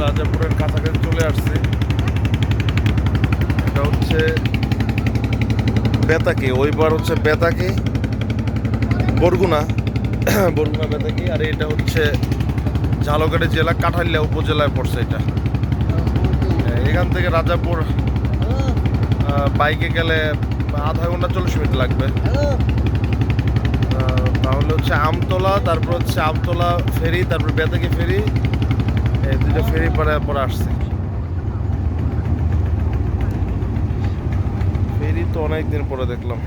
রাজাপুরের কাছাকাছি চলে আসছি। এটা হচ্ছে বেতাকি, ওইবার হচ্ছে বেতাকি বরগুনা বরগুনা বেতাকি, আর এটা হচ্ছে ঝালকাঠি জেলা কাঠালিয়া উপজেলায় পড়ছে এটা। এখান থেকে রাজাপুর বাইকে গেলে আধা ঘন্টা 40 মিনিট লাগবে। তাহলে হচ্ছে আমতলা, তারপর হচ্ছে আমতলা ফেরি, তারপর বেতাকি ফেরি, এই দুটো ফেরি পরে আসছে। ফেরি তো অনেকদিন পরে দেখলাম।